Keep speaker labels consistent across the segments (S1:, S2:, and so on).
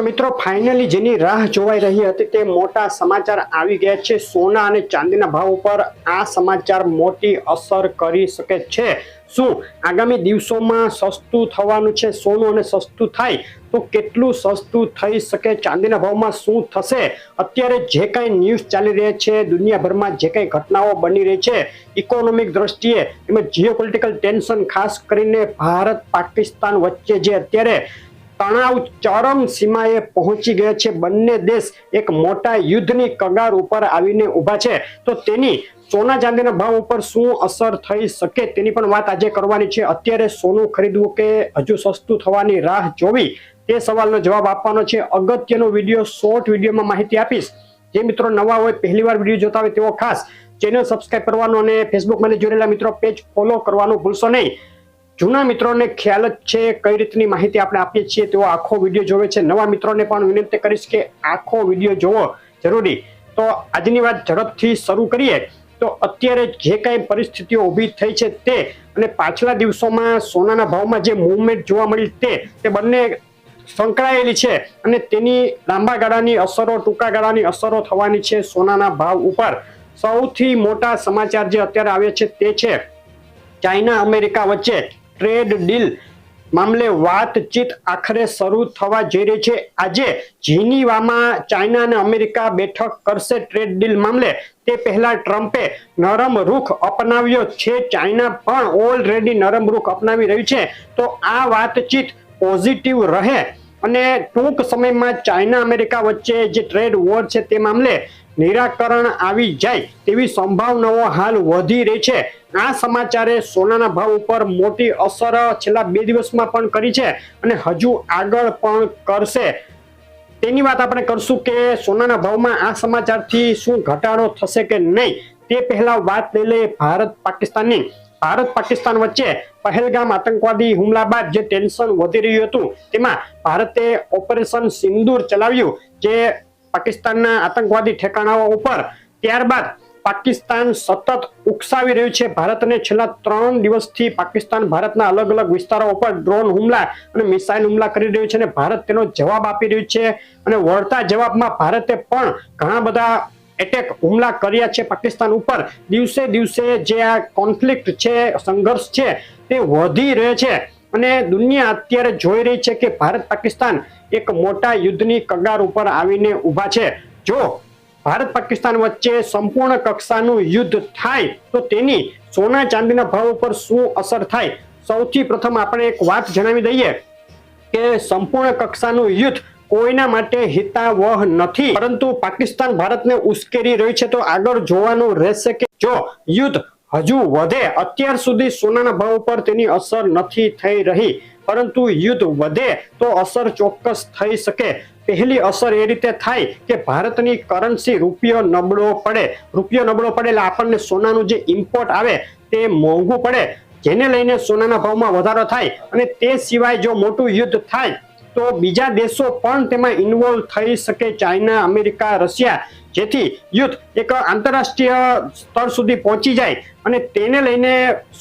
S1: મિત્રો ફાઇનલી જેની રાહ જોવાઈ રહી હતી તે મોટા સમાચાર આવી ગયા છે। સોના અને ચાંદીના ભાવ ઉપર આ સમાચાર મોટી અસર કરી શકે છે। શું આગામી દિવસોમાં સસ્તું થવાનું છે સોનું અને સસ્તું થાય તો કેટલું સસ્તું થઈ શકે, ચાંદીના ભાવમાં શું થશે, અત્યારે જે કંઈ ન્યૂઝ ચાલી રહ્યા છે, દુનિયાભરમાં જે કંઈ ઘટનાઓ બની રહી છે ઇકોનોમિક દ્રષ્ટિએ, એમાં જીઓપોલિટિકલ ટેન્શન ખાસ કરીને ભારત પાકિસ્તાન વચ્ચે જે અત્યારે તણાવ ચરમ સીમાએ પહોંચી ગયા છે, બંને દેશ એક મોટા યુદ્ધની કગાર ઉપર આવીને ઊભા છે, તો તેની સોના ચાંદીના ભાવ ઉપર શું અસર થઈ શકે તેની પણ વાત આજે કરવાની છે। અત્યારે સોનું ખરીદવું કે હજુ સસ્તું થવાની રાહ જોવી તે સવાલનો જવાબ આપવાનો છે। અગત્યનો વિડીયો, શોર્ટ વિડીયોમાં માહિતી આપીશ। જે મિત્રો નવા હોય, પહેલીવાર વિડીયો જોતા હોય તેઓ ખાસ ચેનલ સબસ્ક્રાઇબ કરવાનું અને ફેસબુકમાં જોડેલા મિત્રો પેજ ફોલો કરવાનું ભૂલશો નહીં। જૂના મિત્રોને ખ્યાલ જ છે કઈ રીતની માહિતી આપણે આપીએ છીએ, તેઓ આખો વિડીયો જોવે છે। નવા મિત્રોને પણ વિનંતી કરીશ કે આખો વિડીયો જોવો જરૂરી। તો આજની વાત ઝડપથી શરૂ કરીએ તો અત્યારે જે કાંઈ પરિસ્થિતિઓ ઊભી થઈ છે તે અને પાછલા દિવસોમાં સોનાના ભાવમાં જે મૂવમેન્ટ જોવા મળી તે બંને સંકળાયેલી છે અને તેની લાંબા ગાળાની અસરો, ટૂંકા ગાળાની અસરો થવાની છે સોનાના ભાવ ઉપર। સૌથી મોટા સમાચાર જે અત્યારે આવ્યા છે તે છે ચાઇના અમેરિકા વચ્ચે ટ્રેડ ડીલ મામલે વાતચીત આખરે શરૂ થવા જઈ રહી છે। આજે જીનીવામાં ચાઇના અને અમેરિકા બેઠક કરશે ટ્રેડ ડીલ મામલે। તે પહેલા ટ્રમ્પે નરમ રૂખ અપનાવ્યો છે, ચાઇના પણ ઓલરેડી નરમ રૂખ અપનાવી રહ્યું છે, તો આ વાતચીત પોઝિટિવ રહે અને ટૂંક સમયમાં ચાઇના અમેરિકા વચ્ચે જે ટ્રેડ વોર છે તે મામલે નિરાકરણ આવી જાય તેવી સંભાવનાઓ હાલ વધી રહી છે। આ સમાચારે સોનાના ભાવ ઉપર મોટી અસર છેલ્લા 2 દિવસમાં પણ કરી છે અને હજુ આગળ પણ કરશે। તેની વાત આપણે કરશું કે સોનાના ભાવમાં આ સમાચારથી શું ઘટાડો થશે કે નહીં। તે પહેલા વાત લઈ લઈએ ભારત પાકિસ્તાનની। ભારત પાકિસ્તાન વચ્ચે પહેલગામ આતંકવાદી હુમલા બાદ જે ટેન્શન વધી રહ્યું હતું તેમાં ભારતે ઓપરેશન સિંદૂર ચલાવ્યું જે પાકિસ્તાનના આતંકવાદી ઠેકાણાઓ ઉપર। ત્યારબાદ પાકિસ્તાન સતત ઉકસાવી રહ્યું છે ભારતને। છેલ્લા 3 દિવસથી પાકિસ્તાન ભારતના અલગ અલગ વિસ્તારો ઉપર ડ્રોન હુમલા અને મિસાઇલ હુમલા કરી રહ્યું છે અને ભારત તેનો જવાબ આપી રહ્યું છે અને વળતા જવાબમાં ભારતે પણ ઘણા બધા એટેક હુમલા કર્યા છે પાકિસ્તાન ઉપર। દિવસે દિવસે જે આ કોન્ફ્લિક્ટ છે, સંઘર્ષ છે તે વધી રહ્યો છે અને દુનિયા અત્યારે જોઈ રહી છે કે ભારત પાકિસ્તાન એક મોટા યુદ્ધની કગાર ઉપર આવીને ઊભા છે। જો ભારત પાકિસ્તાન વચ્ચે સંપૂર્ણ કક્ષાનું યુદ્ધ થાય તો તેની સોના ચાંદીના ભાવ ઉપર શું અસર થાય। સૌથી પ્રથમ આપણે એક વાત જણાવી દઈએ કે સંપૂર્ણ કક્ષાનું યુદ્ધ કોઈના માટે હિતાવહ નથી, પરંતુ પાકિસ્તાન ભારતને ઉશ્કેરી રહ્યું છે, તો આગળ જોવાનું રહેશે કે જો યુદ્ધ હજુ વધે। અત્યાર સુધી સોનાના ભાવ ઉપર તેની અસર નથી થઈ રહી, પરંતુ યુદ્ધ વધે તો અસર ચોક્કસ થઈ શકે। પહેલી અસર એ રીતે થાય કે ભારતની કરન્સી રૂપિયો નબળો પડે। રૂપિયો નબળો પડે એટલે આપણને સોનાનું જે ઇમ્પોર્ટ આવે તે મોંઘું પડે, જેને લઈને સોનાના ભાવમાં વધારો થાય અને તે સિવાય જો મોટું યુદ્ધ થાય તો બીજા દેશો પણ તેમાં ઇન્વોલ્વ થઈ શકે, ચાઇના, અમેરિકા, રશિયા, જેથી યુદ્ધ એક આંતરરાષ્ટ્રીય સ્તર સુધી પહોંચી જાય અને તેને લઈને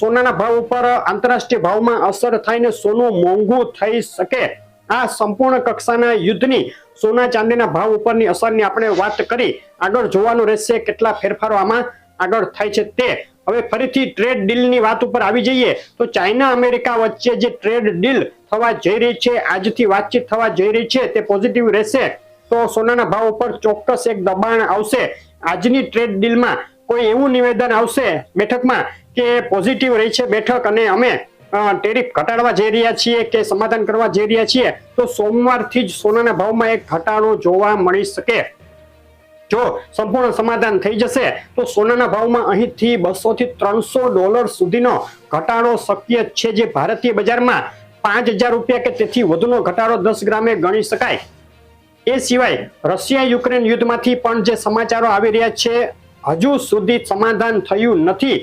S1: સોનાના ભાવ ઉપર આંતરરાષ્ટ્રીય ભાવમાં અસર થઈને સોનું મોંઘું થઈ શકે। આ સંપૂર્ણ કક્ષાના યુદ્ધની સોના ચાંદીના ભાવ ઉપરની અસરની આપણે વાત કરી। આગળ જોવાનું રહેશે કેટલા ફેરફારો આમાં આગળ થાય છે તે। હવે ફરીથી ટ્રેડ ડીલની વાત ઉપર આવી જઈએ તો ચાઇના અમેરિકા વચ્ચે જે ટ્રેડ ડીલ થવા જઈ રહી છે, આજથી વાતચીત થવા જઈ રહી છે, તે પોઝિટિવ રહેશે તો સોનાના ભાવ ઉપર ચોક્કસ એક દબાણ આવશે। આજની ટ્રેડ ડીલમાં કોઈ એવું નિવેદન આવશે બેઠકમાં કે પોઝિટિવ રહી છે બેઠક અને અમે ટેરિફ ઘટાડવા જઈ રહ્યા છીએ કે સમાધાન કરવા જઈ રહ્યા છીએ, તો સોમવારથી જ સોનાના ભાવમાં એક ઘટાડો જોવા મળી શકે। જો સંપૂર્ણ સમાધાન થઈ જશે તો સોનાના ભાવમાં અહીંથી $200 થી $300 સુધીનો ઘટાડો શક્ય છે, જે ભારતીય બજારમાં ₹5000 કે તેથી વધુનો ઘટાડો 10 ગ્રામે ગણી શકાય। એ સિવાય રશિયા યુક્રેન યુદ્ધમાંથી પણ જે સમાચારો આવી રહ્યા છે હજુ સુધી સમાધાન થયું નથી।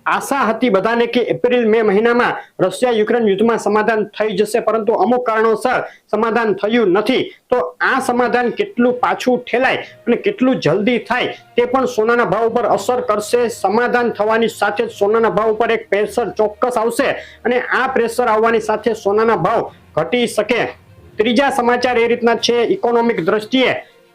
S1: આશા હતી બધાને કે એપ્રિલ મે મહિનામાં રશિયા યુક્રેન યુદ્ધમાં સમાધાન થઈ જશે, પરંતુ અમુક કારણોસર સમાધાન થયું નથી। તો આ સમાધાન કેટલું પાછું ઠેલાય અને કેટલું જલ્દી થાય તે પણ સોનાના ભાવ ઉપર અસર કરશે। સમાધાન થવાની સાથે સોનાના ભાવ ઉપર એક પ્રેશર ચોક્કસ આવશે અને આ પ્રેશર આવવાની સાથે સોનાના ભાવ ઘટી શકે। ત્રીજા સમાચાર એ રીતના છે, ઇકોનોમિક દ્રષ્ટિએ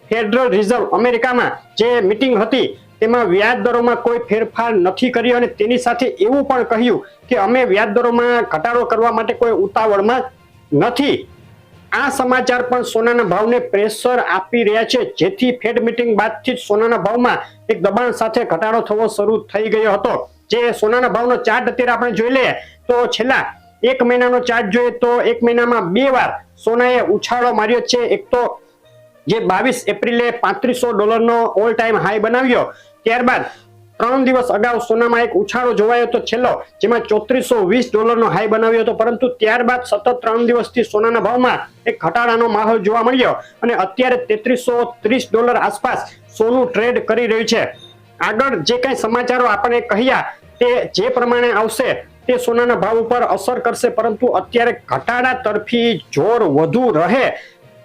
S1: ફેડરલ રિઝર્વ અમેરિકામાં જે મીટિંગ હતી તેમાં વ્યાજ દરોમાં કોઈ ફેરફાર નથી કર્યો અને તેની સાથે એવું પણ કહ્યું કે અમે વ્યાજ દરોમાં ઘટાડો કરવા માટે કોઈ ઉતાવળમાં નથી. આ સમાચાર પણ સોનાના ભાવને પ્રેશર આપી રહ્યા છે, જેથી ફેડ મીટિંગ બાદથી જ સોનાના ભાવમાં એક દબાણ સાથે ઘટાડો થવો શરૂ થઈ ગયો હતો. જે સોનાના ભાવનો ચાર્ટ અત્યારે આપણે જોઈ લઈએ તો છેલ્લા એક મહિનાનો ચાર્ટ જોઈએ તો એક મહિનામાં 2 વાર સોનાએ ઉછાળો માર્યો છે. એક તો જે 22 એપ્રિલે $3500 ઓલ ટાઈમ હાઈ બનાવ્યો, ત્યારબાદ 3 દિવસ અગાઉ સોનામાં એક ઉછાળો જોવાયો હતો છેલ્લો, જેમાં $3420 હાઈ બનાવ્યો હતો, પરંતુ ત્યારબાદ સતત 3 દિવસથી સોનાના ભાવમાં એક ઘટાડાનો માહોલ જોવા મળ્યો અને અત્યારે $3330 આસપાસ સોનું ટ્રેડ કરી રહ્યું છે. આગળ જે કઈ સમાચારો આપણે કહ્યા તે જે પ્રમાણે આવશે તે સોનાના ભાવ ઉપર અસર કરશે, પરંતુ અત્યારે ઘટાડા તરફી જોર વધુ રહે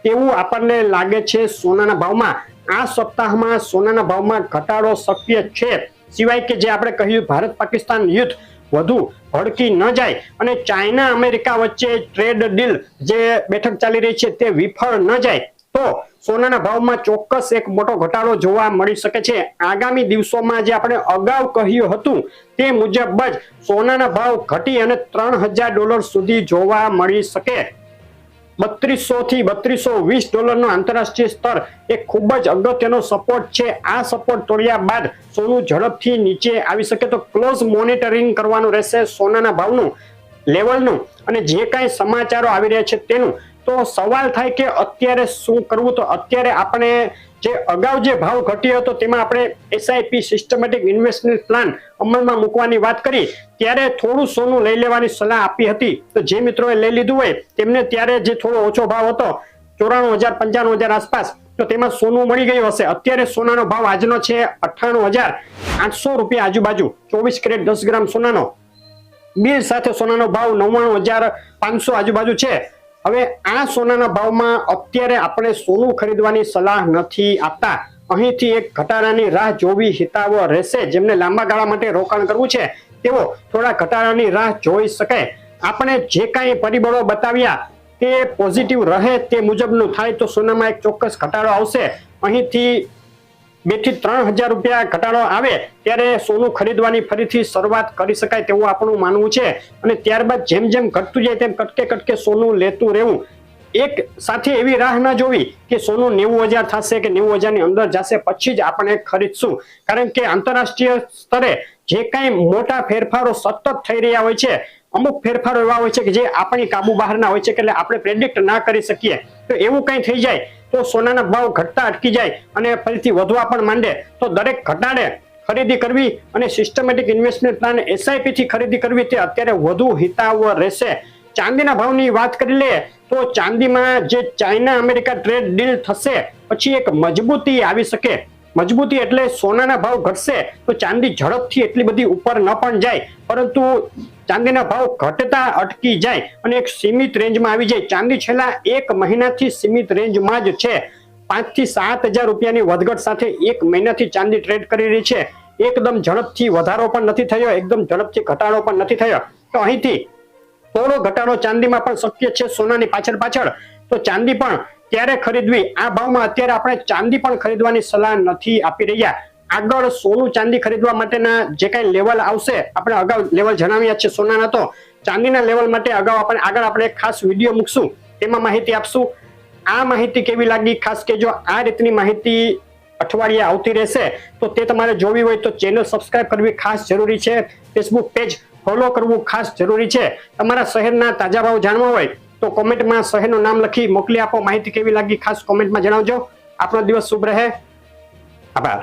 S1: તેવું આપણને લાગે છે સોનાના ભાવમાં. આ સપ્તાહમાં સોનાના ભાવમાં ઘટાડો શક્ય છે, સિવાય કે જે આપણે કહ્યું ભારત પાકિસ્તાન યુદ્ધ વધુ ભડકી ન જાય અને ચાઇના અમેરિકા વચ્ચે ટ્રેડ ડીલ જે બેઠક ચાલી રહી છે તે વિફળ ન જાય તો સોનાના ભાવમાં ચોક્કસ એક મોટો ઘટાડો જોવા મળી શકે છે. આગામી દિવસોમાં જે આપણે અગાઉ કહ્યું હતું તે મુજબ જ સોનાના ભાવ ઘટી અને $3000 સુધી જોવા મળી શકે. $3200 થી $3220 નો આંતરરાષ્ટ્રીય સ્તર એક ખૂબ જ અગત્યનો સપોર્ટ છે. આ સપોર્ટ તોડ્યા બાદ સોનું ઝડપથી નીચે આવી શકે તો ક્લોઝ મોનિટરિંગ કરવાનું રહેશે સોનાના ભાવનું, લેવલનું અને જે કાંઈ સમાચારો આવી રહ્યા છે તેનું. તો સવાલ થાય કે અત્યારે શું કરવું? તો અત્યારે આપણે જે અગાઉ જે ભાવ ઘટ્યો હતો તેમાં આપણે SIP સિસ્ટમેટિક ઇન્વેસ્ટમેન્ટ પ્લાન અમલમાં મૂકવાની વાત કરી, ત્યારે થોડું સોનું લઈ લેવાની સલાહ આપી હતી. તો જે મિત્રોએ લઈ લીધું હોય તેમને ત્યારે જે થોડો ઓછો ભાવ હતો 94,000-95,000 આસપાસ, તો તેમાં સોનું મળી ગયું હશે. અત્યારે સોનાનો ભાવ આજનો છે $98,800 આજુબાજુ, 24 કેરેટ 10 ગ્રામ સોનાનો. બિલ સાથે સોનાનો ભાવ 99,500 આજુબાજુ છે. હવે આ સોનાના ભાવમાં અત્યારે આપણે સોનું ખરીદવાની સલાહ નથી આપતા. અહીંથી એક ઘટાડાની રાહ જોવી હિતાવહ રહેશે. જેમને લાંબા ગાળા માટે રોકાણ કરવું છે તેઓ થોડા ઘટાડાની રાહ જોઈ શકે. આપણે જે કાંઈ પરિબળો બતાવ્યા તે પોઝિટિવ રહે તે મુજબનું થાય તો સોનામાં એક ચોક્કસ ઘટાડો આવશે. અહીંથી $2,000 થી $3,000 ઘટાડો આવે ત્યારે સોનું ખરીદવાની ફરીથી શરૂઆત કરી શકાય તેવું આપણું માનવું છે. અને ત્યારબાદ જેમ જેમ ઘટતું જાય તેમ કટકે કટકે સોનું લેતું રહેવું. એક સાથે એવી રાહ ન જોવી કે સોનું 90,000 થશે કે 90,000 ની અંદર જશે પછી જ આપણે ખરીદશું. કારણ કે આંતરરાષ્ટ્રીય સ્તરે જે કાંઈ મોટા ફેરફારો સતત થઈ રહ્યા હોય છે, અમુક ફેરફારો એવા હોય છે કે જે આપણી કાબુ બહારના હોય છે કે એટલે આપણે પ્રેડિક્ટ ના કરી શકીએ. તો એવું કંઈ થઈ જાય તો સોનાના ભાવ ઘટતા અટકી જાય અને ફરીથી વધવા પણ માંડે તો દરેક ઘટાડે ખરીદી કરવી અને સિસ્ટમેટિક ઇન્વેસ્ટમેન્ટ પ્લાન SIP થી ખરીદી કરવી તે અત્યારે વધુ હિતાવહ રહેશે. ચાંદીના ભાવની વાત કરી લે તો ચાંદીમાં જે ચાઇના અમેરિકા ટ્રેડ ડીલ થશે પછી એક મજબૂતી આવી શકે. મજબૂતી એટલે સોનાના ભાવ ઘટશે તો ચાંદી ઝડપથી એટલી બધી ઉપર ન પણ જાય, પરંતુ ચાંદીના ભાવ ઘટતા અટકી જાય અને એક સીમિત રેન્જમાં આવી જાય. ચાંદી છેલ્લા એક મહિનાથી સીમિત રેન્જમાં જ છે. 5,000 થી 7,000 રૂપિયાની વધઘટ સાથે એક મહિનાથી ચાંદી ટ્રેડ કરી રહી છે. એકદમ ઝડપથી વધારો પણ નથી થયો, એકદમ ઝડપથી ઘટાડો પણ નથી થયો. તો અહીંથી થોડો ઘટાડો ચાંદીમાં પણ શક્ય છે સોનાની પાછળ. તો ચાંદી પણ ત્યારે ખરીદવી. આ ભાવમાં અત્યારે આપણે ચાંદી પણ ખરીદવાની સલાહ નથી આપી રહ્યા. આગળ સોનું ચાંદી ખરીદવા માટેના જે કાંઈ લેવલ આવશે, આપણે અગાઉ લેવલ જણાવ્યા છે સોનાના, તો ચાંદીના લેવલ માટે આગળ આપણે એક ખાસ વિડીયો મૂકશું, તેમાં માહિતી આપશું. આ માહિતી કેવી લાગી ખાસ કહેજો. આ રીતની માહિતી અઠવાડિયે આવતી રહેશે, તો તે તમારે જોવી હોય તો ચેનલ સબસ્ક્રાઇબ કરવી ખાસ જરૂરી છે. ફેસબુક પેજ ફોલો કરવું ખાસ જરૂરી છે. તમારા શહેરના તાજા ભાવ જાણવા હોય તો કોમેન્ટમાં શહેરનું નામ લખી મોકલી આપો. માહિતી કેવી લાગી ખાસ કોમેન્ટમાં જણાવજો. આપણો દિવસ શુભ રહે. આભાર.